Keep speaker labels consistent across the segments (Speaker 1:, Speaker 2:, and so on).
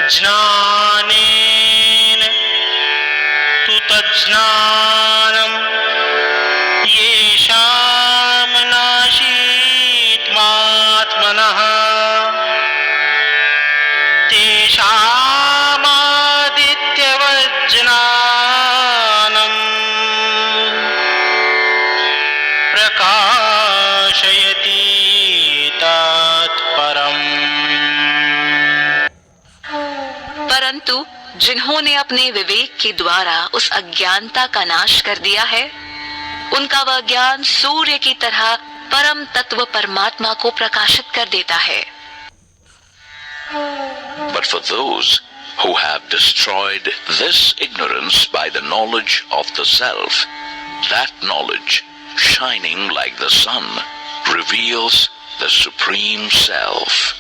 Speaker 1: अज्ञानेन तु तज्ज्ञानम् येषां नाशीत्मात्मनः तेषामादित्यवज्ज्ञानम् प्रकाशयति तत्परम्।
Speaker 2: परंतु जिन्होंने अपने विवेक के द्वारा उस अज्ञानता का नाश कर दिया है, उनका वह ज्ञान सूर्य की तरह परम तत्व परमात्मा को प्रकाशित कर देता है।
Speaker 3: But for those who have destroyed this ignorance by the knowledge of the self, that knowledge, shining like the sun, reveals the Supreme Self.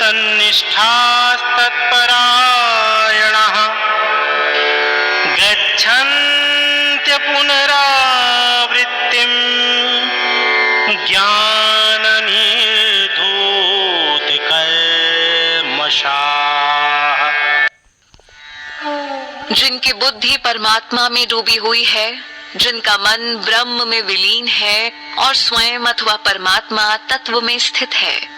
Speaker 1: तन्निष्ठास्तत्परायणः गच्छन्त्य पुनरावृत्तिं ज्ञाननिर्धूतकल्मषाः।
Speaker 2: जिनकी बुद्धि परमात्मा में डूबी हुई है, जिनका मन ब्रह्म में विलीन है और स्वयं अथवा परमात्मा तत्व में स्थित है,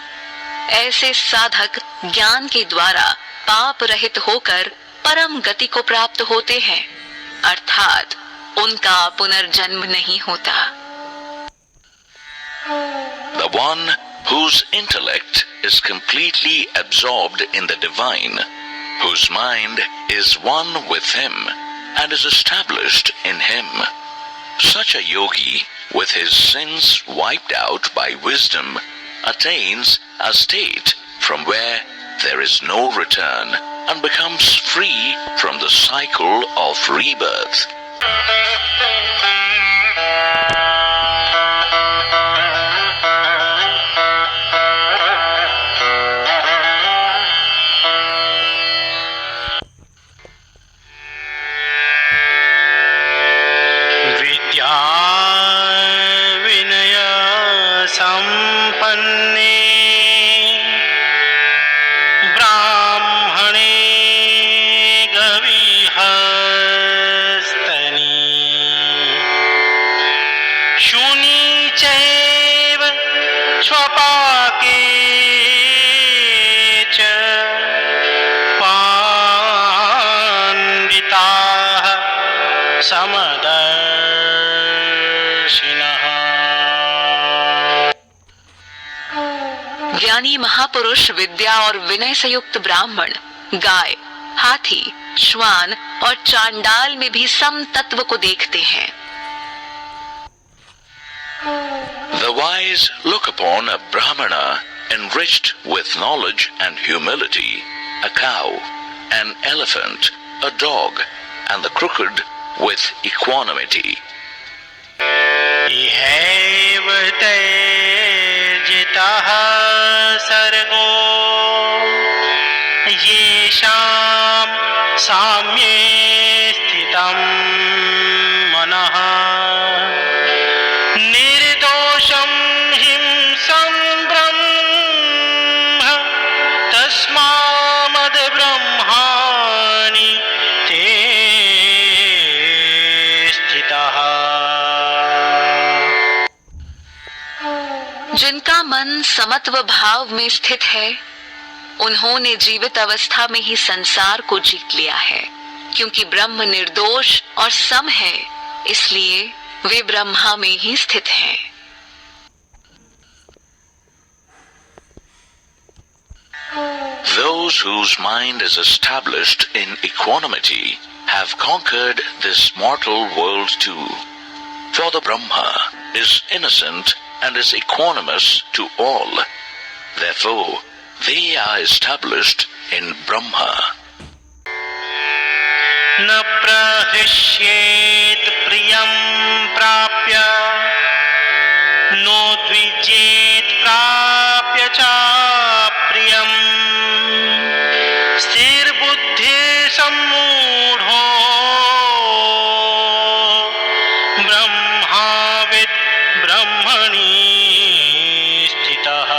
Speaker 2: ऐसे साधक ज्ञान के द्वारा पाप रहित होकर परम गति को प्राप्त होते हैं, अर्थात उनका पुनर्जन्म नहीं होता।
Speaker 3: The one whose intellect is completely absorbed in the divine, whose mind is one with him and is established in him, such a yogi, with his sins wiped out by wisdom, attains a state from where there is no return and becomes free from the cycle of rebirth.
Speaker 2: ज्ञानी महापुरुष विद्या और विनय से युक्त ब्राह्मण गाय, हाथी, श्वान और चांडाल में भी सम तत्व को देखते हैं।
Speaker 3: The wise look upon a brahmana enriched with knowledge and humility, a cow, an elephant, a dog, and the crooked with equanimity.
Speaker 1: इहैव तैर्जितः सर्गो येषां साम्ये स्थितं मनः निर्दोषं हिंसं ब्रह्म तस्माद्ब्रह्माणि ते स्थितः।
Speaker 2: जिनका मन समत्व भाव में स्थित है, उन्होंने जीवित अवस्था में ही संसार को जीत लिया है। क्योंकि ब्रह्म निर्दोष और सम है, इसलिए वे ब्रह्मा में ही स्थित हैं।
Speaker 3: Those whose mind is established in equanimity have conquered this mortal world too. For the Brahma is innocent and is equanimous to all. Therefore, they are established in Brahma.
Speaker 1: न प्रहृष्येत् प्रियं प्राप्य नोद्विजेत् प्राप्य च प्रियम् स्थिरबुद्धिर्सम्मूढो ब्रह्माविद् ब्रह्मणि स्थितः।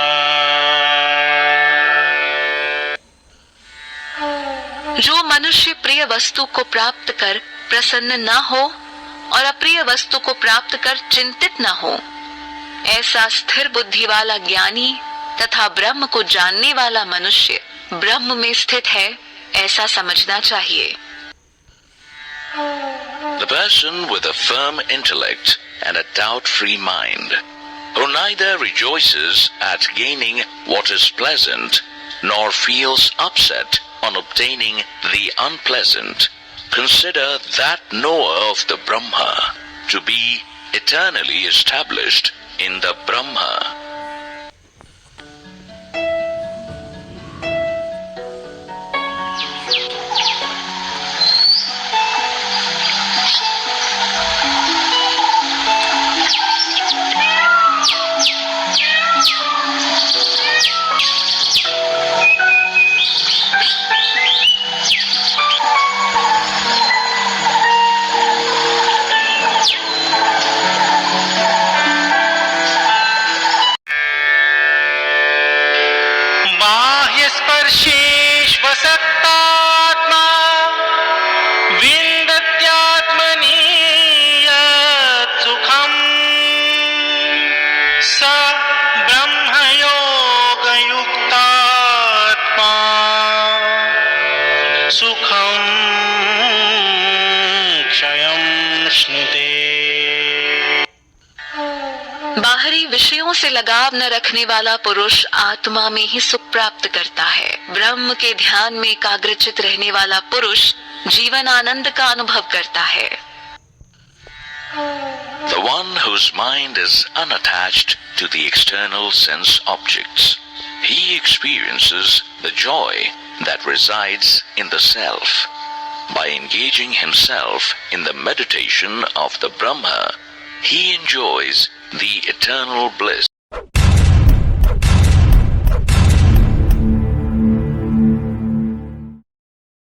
Speaker 2: जो मनुष्य प्रिय वस्तु को प्राप्त कर प्रसन्न न हो और अप्रिय वस्तु को प्राप्त कर चिंतित न हो, ऐसा स्थिर बुद्धि वाला ज्ञानी तथा ब्रह्म को जानने वाला मनुष्य ब्रह्म में स्थित है, ऐसा समझना चाहिए।
Speaker 3: The person with a firm intellect and a doubt-free mind, who neither rejoices at gaining what is pleasant nor feels upset on obtaining the unpleasant, consider that knower of the Brahma to be eternally established in the Brahma.
Speaker 1: बाह्यस्पर्शेष्वसक्तात्मा विन्दत्यात्मनि यत् सुखम् स ब्रह्मयोगयुक्तात्मा सुखं क्षयं श्नुते।
Speaker 2: बाहरी विषयों से लगाव न रखने वाला पुरुष आत्मा में ही सुख प्राप्त करता है। ब्रह्म के ध्यान में एकाग्रचित रहने वाला पुरुष जीवन आनंद का अनुभव करता है।
Speaker 3: The one whose mind is unattached to the external sense objects, he experiences the joy that resides in the self. By engaging himself in the meditation of the Brahma, he enjoys the eternal bliss.